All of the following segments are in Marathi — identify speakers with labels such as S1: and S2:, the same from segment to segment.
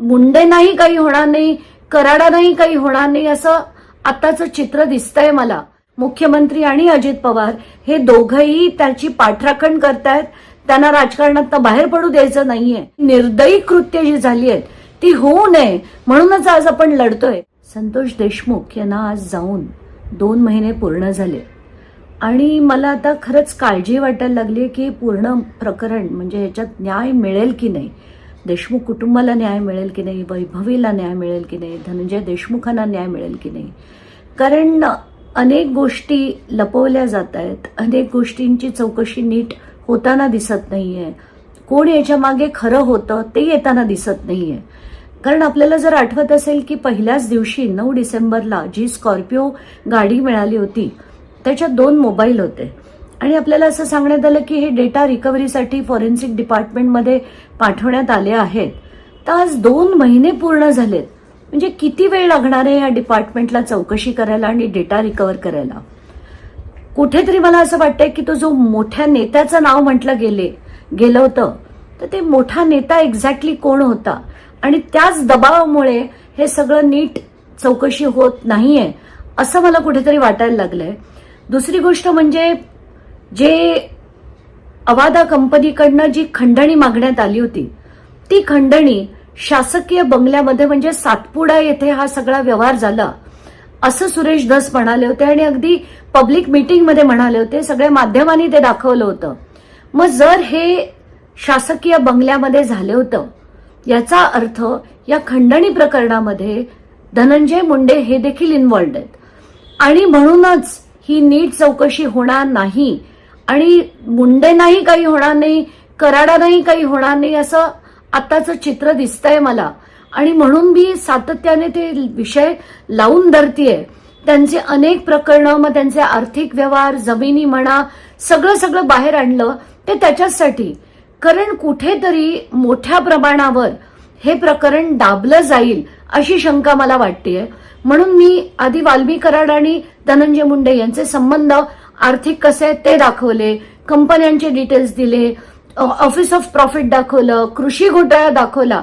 S1: मुंडेंनाही काही होणार नाही, कराडांनाही काही होणार नाही असं आताचं चित्र दिसतंय मला. मुख्यमंत्री आणि अजित पवार हे दोघंही त्याची पाठराखण करतायत. त्यांना राजकारणात बाहेर पडू द्यायचं नाहीये. निर्दयी कृत्य जी झाली आहेत ती होऊ नये म्हणूनच आज आपण लढतोय. संतोष देशमुख यांना आज जाऊन 2 महिने पूर्ण झाले आणि मला आता खरंच काळजी वाटायला लागली की पूर्ण प्रकरण म्हणजे ह्याच्यात न्याय मिळेल की नाही, देशमुख कुटुंबाला न्याय मिळेल की नाही, वैभवीला न्याय मिळेल की नाही, धनंजय देशमुखांना न्याय मिळेल की नाही. कारण अनेक गोष्टी लपवल्या जात आहेत, अनेक गोष्टींची चौकशी नीट होताना दिसत नाहीये. कोण याच्या मागे खरं होतं ते येताना दिसत नाहीये. कारण आपल्याला जर आठवत असेल की पहिल्याच दिवशी 9 डिसेंबरला जी स्कॉर्पिओ गाडी मिळाली होती त्याच्यात 2 मोबाईल होते आणि आपल्याला असं सांगण्यात आलं की हे डेटा रिकव्हरीसाठी फॉरेन्सिक डिपार्टमेंटमध्ये पाठवण्यात आले आहेत. तर आज 2 महिने पूर्ण झालेत. म्हणजे किती वेळ लागणार आहे या डिपार्टमेंटला चौकशी करायला आणि डेटा रिकव्हर करायला. कुठेतरी मला असं वाटतंय की तो जो मोठ्या नेत्याचं नाव म्हटलं गेलं होतं तर ते मोठा नेता एक्झॅक्टली कोण होता आणि त्याच दबावामुळे हे सगळं नीट चौकशी होत नाहीये असं मला कुठेतरी वाटायला लागलंय. दुसरी गोष्ट म्हणजे जे अवादा कंपनीकडनं जी खंडणी मागण्यात आली होती ती खंडणी शासकीय बंगल्यामध्ये म्हणजे सातपुडा येथे हा सगळा व्यवहार झाला असं सुरेश धस म्हणाले होते आणि अगदी पब्लिक मीटिंगमध्ये म्हणाले होते. सगळ्या माध्यमांनी ते दाखवलं होतं. मग जर हे शासकीय बंगल्यामध्ये झालं होतं याचा अर्थ या खंडणी प्रकरणामध्ये धनंजय मुंडे हे देखील इन्व्हॉल्ड आहेत आणि म्हणूनच ही नीट चौकशी होणार नाही आणि मुंडेंनाही काही होणार नाही, कराडांनाही काही होणार नाही असं आताचं चित्र दिसतंय मला. आणि म्हणून मी सातत्याने ते विषय लावून धरतीये. त्यांचे अनेक प्रकरणं, मग त्यांचे आर्थिक व्यवहार, जमिनी म्हणा, सगळं बाहेर आणलं ते त्याच्यासाठी. कारण कुठेतरी मोठ्या प्रमाणावर हे प्रकरण दाबलं जाईल अशी शंका मला वाटतेय. म्हणून मी आधी वाल्मी कराड आणि धनंजय मुंडे यांचे संबंध आर्थिक कसे आहेत ते दाखवले, कंपन्यांचे डिटेल्स दिले, ऑफिस ऑफ प्रॉफिट दाखवलं, कृषी घोटाळा दाखवला.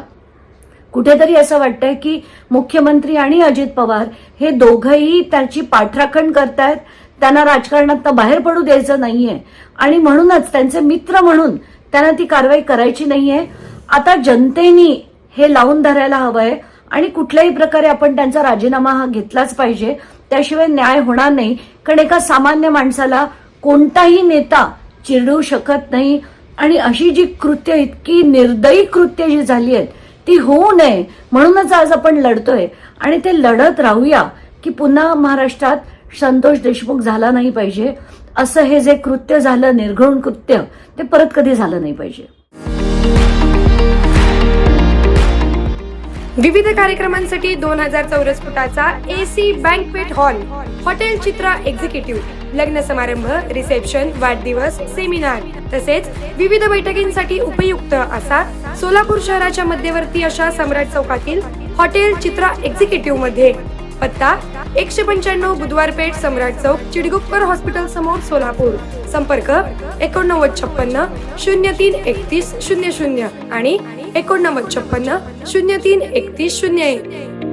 S1: कुठेतरी असं वाटतंय की मुख्यमंत्री आणि अजित पवार हे दोघंही त्याची पाठराखण करतायत. त्यांना राजकारणात बाहेर पडू द्यायचं नाहीये आणि म्हणूनच त्यांचे मित्र म्हणून त्यांना ती कारवाई करायची नाहीये. आता जनतेनी हे लावून धरायला हवंय आणि कुठल्याही प्रकारे आपण त्यांचा राजीनामा हा घेतलाच पाहिजे. त्याशिवाय न्याय होणार नाही. कारण एका सामान्य माणसाला कोणताही नेता चिरडू शकत नाही आणि अशी जी कृत्य, इतकी निर्दयी कृत्य जी झाली आहेत ती होऊ नये म्हणूनच आज आपण लढतोय आणि ते लढत राहूया की पुन्हा महाराष्ट्रात संतोष देशमुख झाला नाही पाहिजे. असं हे जे कृत्य झालं, निर्घृण कृत्य, ते परत कधी झालं नाही पाहिजे.
S2: विविध कार्यक्रमांसाठी 2000 चौरस फुटाचा AC बँक्वेट हॉल, हॉटेल चित्रा एक्झिक्युटिव्ह, लग्न समारंभ, रिसेप्शन, वाढदिवस, सेमिनार तसेच विविध बैठकींसाठी उपयुक्त असा सोलापूर शहराच्या मध्यवर्ती अशा सम्राट चौकातील हॉटेल चित्रा एक्झिक्युटिव्ह मध्ये. पत्ता 195 बुधवार पेठ, सम्राट चौक, चिडगुप्कर हॉस्पिटल समोर, सोलापूर. संपर्क 8956 03 31 00 आणि 8956 03 31 01.